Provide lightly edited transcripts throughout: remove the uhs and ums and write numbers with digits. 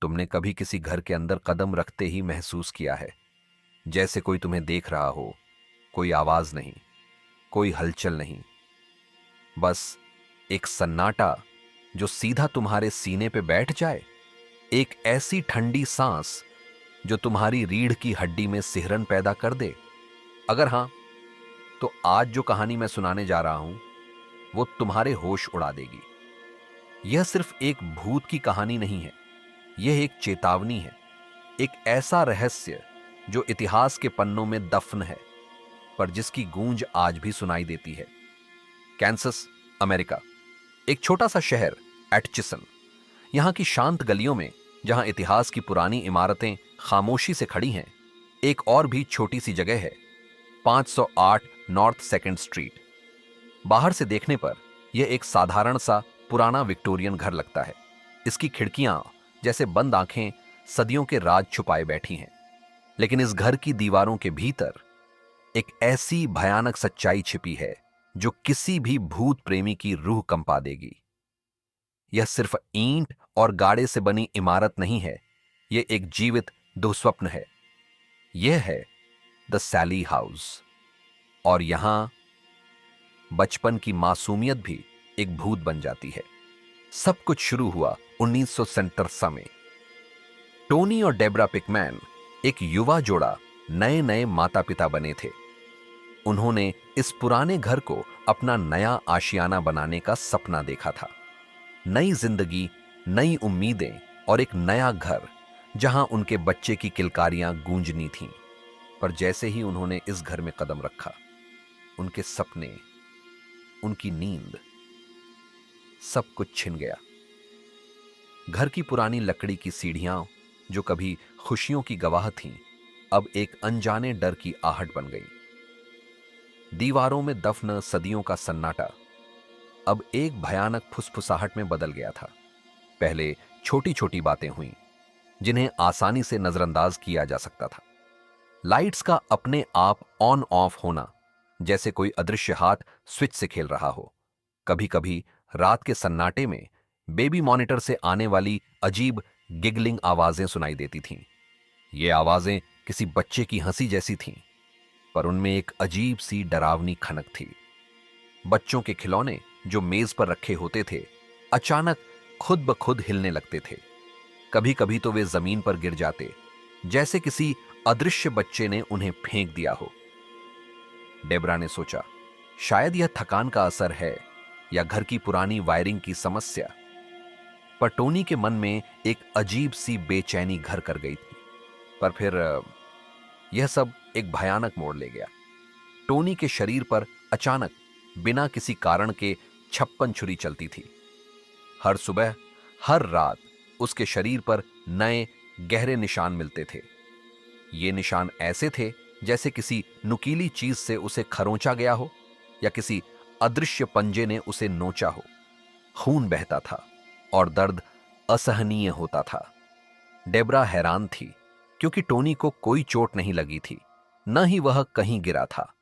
तुमने कभी किसी घर के अंदर कदम रखते ही महसूस किया है जैसे कोई तुम्हें देख रहा हो? कोई आवाज नहीं, कोई हलचल नहीं, बस एक सन्नाटा जो सीधा तुम्हारे सीने पे बैठ जाए। एक ऐसी ठंडी सांस जो तुम्हारी रीढ़ की हड्डी में सिहरन पैदा कर दे। अगर हां, तो आज जो कहानी मैं सुनाने जा रहा हूं वो तुम्हारे होश उड़ा देगी। यह सिर्फ एक भूत की कहानी नहीं है, यह एक चेतावनी है। एक ऐसा रहस्य जो इतिहास के पन्नों में दफन है, पर जिसकी गूंज आज भी सुनाई देती है। Kansas, America. एक छोटा सा शहर, एटचिसन। यहां की शांत गलियों में, जहां इतिहास की पुरानी इमारतें खामोशी से खड़ी हैं, एक और भी छोटी सी जगह है, 508 नॉर्थ सेकेंड स्ट्रीट। बाहर से देखने पर यह एक साधारण सा पुराना विक्टोरियन घर लगता है। इसकी खिड़कियां जैसे बंद आंखें सदियों के राज छुपाए बैठी हैं। लेकिन इस घर की दीवारों के भीतर एक ऐसी भयानक सच्चाई छिपी है जो किसी भी भूत प्रेमी की रूह कंपा देगी। यह सिर्फ ईंट और गाड़े से बनी इमारत नहीं है, यह एक जीवित दुःस्वप्न है। यह है द सैली हाउस। और यहां बचपन की मासूमियत भी एक भूत बन जाती है। सब कुछ शुरू हुआ 1947 में। टोनी और डेब्रा पिकमैन, एक युवा जोड़ा, नए नए माता पिता बने थे। उन्होंने इस पुराने घर को अपना नया आशियाना बनाने का सपना देखा था। नई जिंदगी, नई उम्मीदें और एक नया घर जहां उनके बच्चे की किलकारियां गूंजनी थीं। पर जैसे ही उन्होंने इस घर में कदम रखा, उनके सपने, उनकी नींद, सब कुछ छिन गया। घर की पुरानी लकड़ी की सीढ़ियां जो कभी खुशियों की गवाह थीं, अब एक अनजाने डर की आहट बन गई। दीवारों में दफन सदियों का सन्नाटा अब एक भयानक फुसफुसाहट में बदल गया था। पहले छोटी छोटी बातें हुईं जिन्हें आसानी से नजरअंदाज किया जा सकता था। लाइट्स का अपने आप ऑन ऑफ होना, जैसे कोई अदृश्य हाथ स्विच से खेल रहा हो। कभी कभी रात के सन्नाटे में बेबी मॉनिटर से आने वाली अजीब गिगलिंग आवाजें सुनाई देती थीं। ये आवाजें किसी बच्चे की हंसी जैसी थीं, पर उनमें एक अजीब सी डरावनी खनक थी। बच्चों के खिलौने जो मेज पर रखे होते थे, अचानक खुद ब खुद हिलने लगते थे। कभी कभी तो वे जमीन पर गिर जाते, जैसे किसी अदृश्य बच्चे ने उन्हें फेंक दिया हो। डेब्रा ने सोचा, शायद यह थकान का असर है या घर की पुरानी वायरिंग की समस्या। पर टोनी के मन में एक अजीब सी बेचैनी घर कर गई थी। पर फिर यह सब एक भयानक मोड़ ले गया। टोनी के शरीर पर अचानक, बिना किसी कारण के 56 छुरी चलती थी। हर सुबह, हर रात उसके शरीर पर नए गहरे निशान मिलते थे। ये निशान ऐसे थे जैसे किसी नुकीली चीज से उसे खरोंचा गया हो या किसी अदृश्य पंजे ने उसे नोचा हो। खून बहता था और दर्द असहनीय होता था। डेब्रा हैरान थी, क्योंकि टोनी को कोई चोट नहीं लगी थी, न ही वह कहीं गिरा था।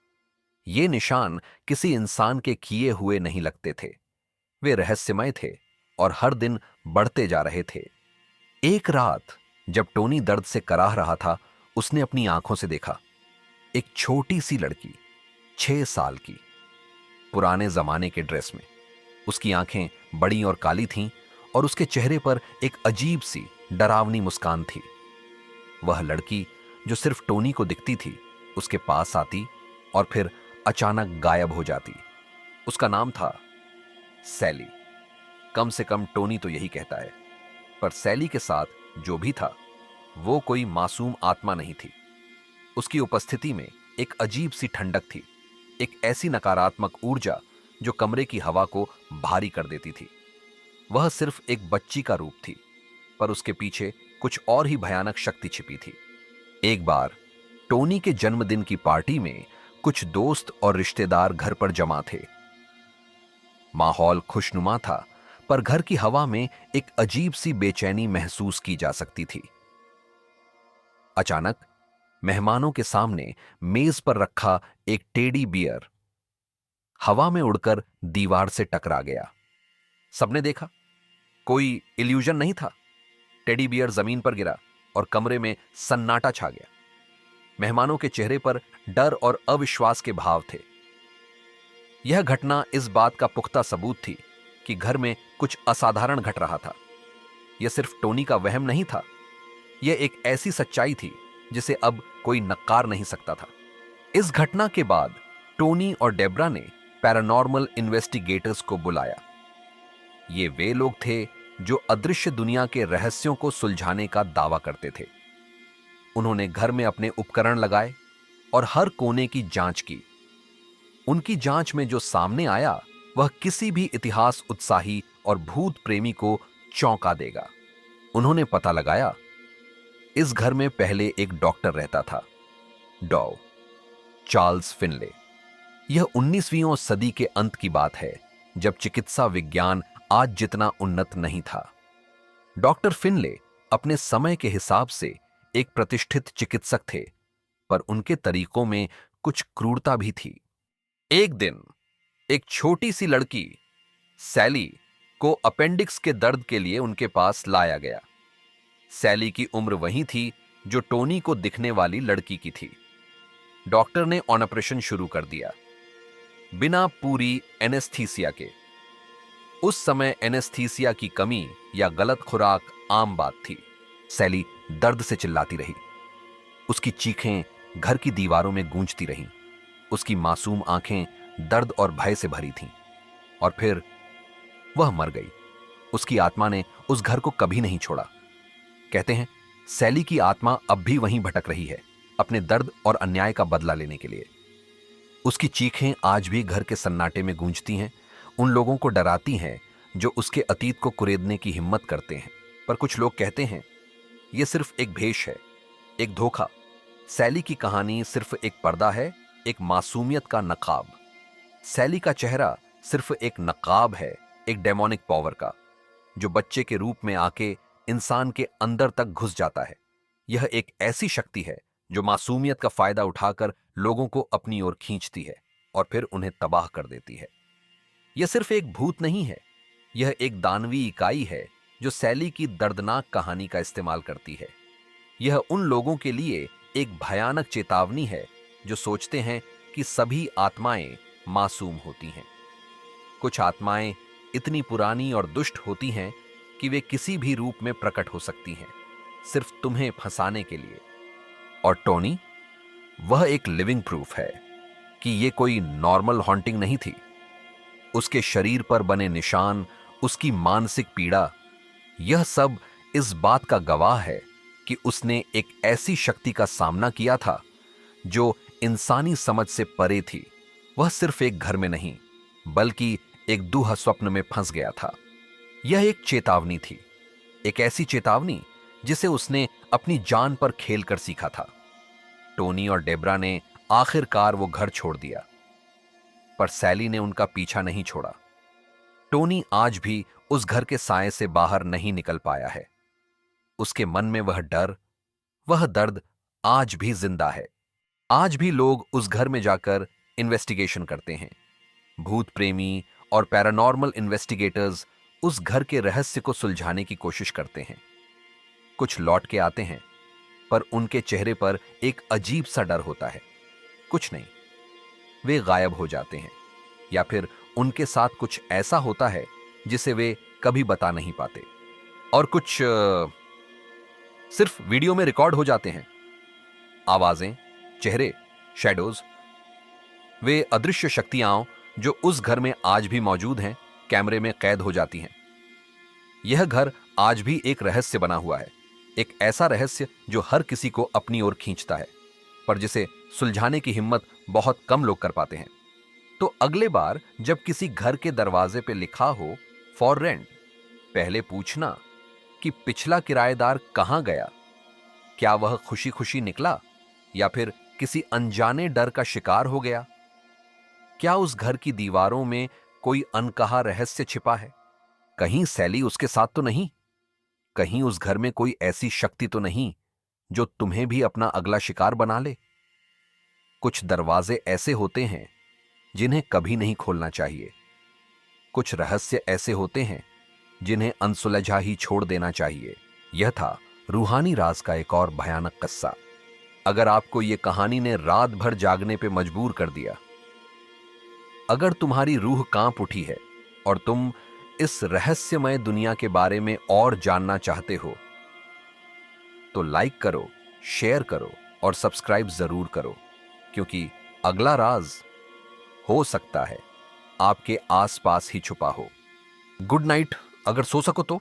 ये निशान किसी इंसान के किए हुए नहीं लगते थे। वे रहस्यमय थे और हर दिन बढ़ते जा रहे थे। एक रात जब टोनी दर्द से कराह रहा था, उसने अपनी आंखों से देखा एक छोटी सी लड़की, 6 साल की, पुराने जमाने के ड्रेस में। उसकी आंखें बड़ी और काली थीं और उसके चेहरे पर एक अजीब सी डरावनी मुस्कान थी। वह लड़की जो सिर्फ टोनी को दिखती थी, उसके पास आती और फिर अचानक गायब हो जाती। उसका नाम था सैली। कम से कम टोनी तो यही कहता है। पर सैली के साथ जो भी था, वो कोई मासूम आत्मा नहीं थी। उसकी उपस्थिति में एक अजीब सी ठंडक थी, एक ऐसी नकारात्मक ऊर्जा जो कमरे की हवा को भारी कर देती थी। वह सिर्फ एक बच्ची का रूप थी, पर उसके पीछे कुछ और ही भयानक शक्ति छिपी थी। एक बार टोनी के जन्मदिन की पार्टी में कुछ दोस्त और रिश्तेदार घर पर जमा थे। माहौल खुशनुमा था, पर घर की हवा में एक अजीब सी बेचैनी महसूस की जा सकती थी। अचानक मेहमानों के सामने मेज पर रखा एक टेडी बियर हवा में उड़कर दीवार से टकरा गया। सबने देखा, कोई इल्यूजन नहीं था। टेडी बियर जमीन पर गिरा और कमरे में सन्नाटा छा गया। मेहमानों के चेहरे पर डर और अविश्वास के भाव थे। यह घटना इस बात का पुख्ता सबूत थी कि घर में कुछ असाधारण घट रहा था। यह सिर्फ टोनी का वहम नहीं था, यह एक ऐसी सच्चाई थी जिसे अब कोई नकार नहीं सकता था। इस घटना के बाद टोनी और डेब्रा ने पैरानॉर्मल इन्वेस्टिगेटर्स को बुलाया। ये वे लोग थे जो अदृश्य दुनिया के रहस्यों को सुलझाने का दावा करते थे। उन्होंने घर में अपने उपकरण लगाए और हर कोने की जांच की। उनकी जांच में जो सामने आया वह किसी भी इतिहास उत्साही और भूत प्रेमी को चौंका देगा। उन्होंने पता लगाया, इस घर में पहले एक डॉक्टर रहता था, डॉ चार्ल्स फिनले। यह 19वीं सदी के अंत की बात है, जब चिकित्सा विज्ञान आज जितना उन्नत नहीं था। डॉक्टर फिनले अपने समय के हिसाब से एक प्रतिष्ठित चिकित्सक थे, पर उनके तरीकों में कुछ क्रूरता भी थी। एक दिन एक छोटी सी लड़की सैली को अपेंडिक्स के दर्द के लिए उनके पास लाया गया। सैली की उम्र वही थी जो टोनी को दिखने वाली लड़की की थी। डॉक्टर ने ऑपरेशन शुरू कर दिया, बिना पूरी एनेस्थीसिया के। उस समय एनेस्थीसिया की कमी या गलत खुराक आम बात थी। सैली दर्द से चिल्लाती रही। उसकी चीखें घर की दीवारों में गूंजती रहीं। उसकी मासूम आंखें दर्द और भय से भरी थीं। और फिर वह मर गई। उसकी आत्मा ने उस घर को कभी नहीं छोड़ा। कहते हैं, सैली की आत्मा अब भी वहीं भटक रही है, अपने दर्द और अन्याय का बदला लेने के लिए। उसकी चीखें आज भी घर के सन्नाटे में गूंजती हैं, उन लोगों को डराती हैं जो उसके अतीत को कुरेदने की हिम्मत करते हैं। पर कुछ लोग कहते हैं, यह सिर्फ एक भेष है, एक धोखा। सैली की कहानी सिर्फ एक पर्दा है, एक मासूमियत का नकाब। सैली का चेहरा सिर्फ एक नकाब है, एक डेमोनिक पावर का, जो बच्चे के रूप में आके इंसान के अंदर तक घुस जाता है। यह एक ऐसी शक्ति है जो मासूमियत का फायदा उठाकर लोगों को अपनी ओर खींचती है और फिर उन्हें तबाह कर देती है। यह सिर्फ एक भूत नहीं है, यह एक दानवी इकाई है जो सैली की दर्दनाक कहानी का इस्तेमाल करती है। यह उन लोगों के लिए एक भयानक चेतावनी है जो सोचते हैं कि सभी आत्माएं मासूम होती हैं। कुछ आत्माएं इतनी पुरानी और दुष्ट होती हैं कि वे किसी भी रूप में प्रकट हो सकती हैं, सिर्फ तुम्हें फंसाने के लिए। और टोनी, वह एक लिविंग प्रूफ है कि यह कोई नॉर्मल हॉन्टिंग नहीं थी। उसके शरीर पर बने निशान, उसकी मानसिक पीड़ा, यह सब इस बात का गवाह है कि उसने एक ऐसी शक्ति का सामना किया था जो इंसानी समझ से परे थी। वह सिर्फ एक घर में नहीं, बल्कि एक दूहा स्वप्न में फंस गया था। यह एक चेतावनी थी, एक ऐसी चेतावनी जिसे उसने अपनी जान पर खेलकर सीखा था। टोनी और डेब्रा ने आखिरकार वो घर छोड़ दिया, पर सैली ने उनका पीछा नहीं छोड़ा। टोनी आज भी उस घर के साए से बाहर नहीं निकल पाया है। उसके मन में वह डर, वह दर्द आज भी जिंदा है। आज भी लोग उस घर में जाकर इन्वेस्टिगेशन करते हैं। भूत प्रेमी और पैरानॉर्मल इन्वेस्टिगेटर्स उस घर के रहस्य को सुलझाने की कोशिश करते हैं। कुछ लौट के आते हैं, पर उनके चेहरे पर एक अजीब सा डर होता है। कुछ नहीं, वे गायब हो जाते हैं, या फिर उनके साथ कुछ ऐसा होता है जिसे वे कभी बता नहीं पाते। और कुछ सिर्फ वीडियो में रिकॉर्ड हो जाते हैं। आवाजें, चेहरे, शैडोज, वे अदृश्य शक्तियां जो उस घर में आज भी मौजूद हैं, कैमरे में कैद हो जाती हैं। यह घर आज भी एक रहस्य बना हुआ है, एक ऐसा रहस्य जो हर किसी को अपनी ओर खींचता है, पर जिसे सुलझाने की हिम्मत बहुत कम लोग कर पाते हैं। तो अगले बार जब किसी घर के दरवाजे पे लिखा हो फॉर रेंट, पहले पूछना कि पिछला किराएदार कहां गया। क्या वह खुशी खुशी निकला या फिर किसी अनजाने डर का शिकार हो गया? क्या उस घर की दीवारों में कोई अनकहा रहस्य छिपा है? कहीं सैली उसके साथ तो नहीं? कहीं उस घर में कोई ऐसी शक्ति तो नहीं जो तुम्हें भी अपना अगला शिकार बना ले? कुछ दरवाजे ऐसे होते हैं जिन्हें कभी नहीं खोलना चाहिए। कुछ रहस्य ऐसे होते हैं जिन्हें अनसुलझा ही छोड़ देना चाहिए, यह था रूहानी राज का एक और भयानक किस्सा। अगर आपको यह कहानी ने रात भर जागने पे मजबूर कर दिया, अगर तुम्हारी रूह कांप उठी है और तुम इस रहस्यमय दुनिया के बारे में और जानना चाहते हो, तो लाइक करो, शेयर करो और सब्सक्राइब जरूर करो, क्योंकि अगला राज हो सकता है आपके आसपास ही छुपा हो। गुड नाइट, अगर सो सको तो।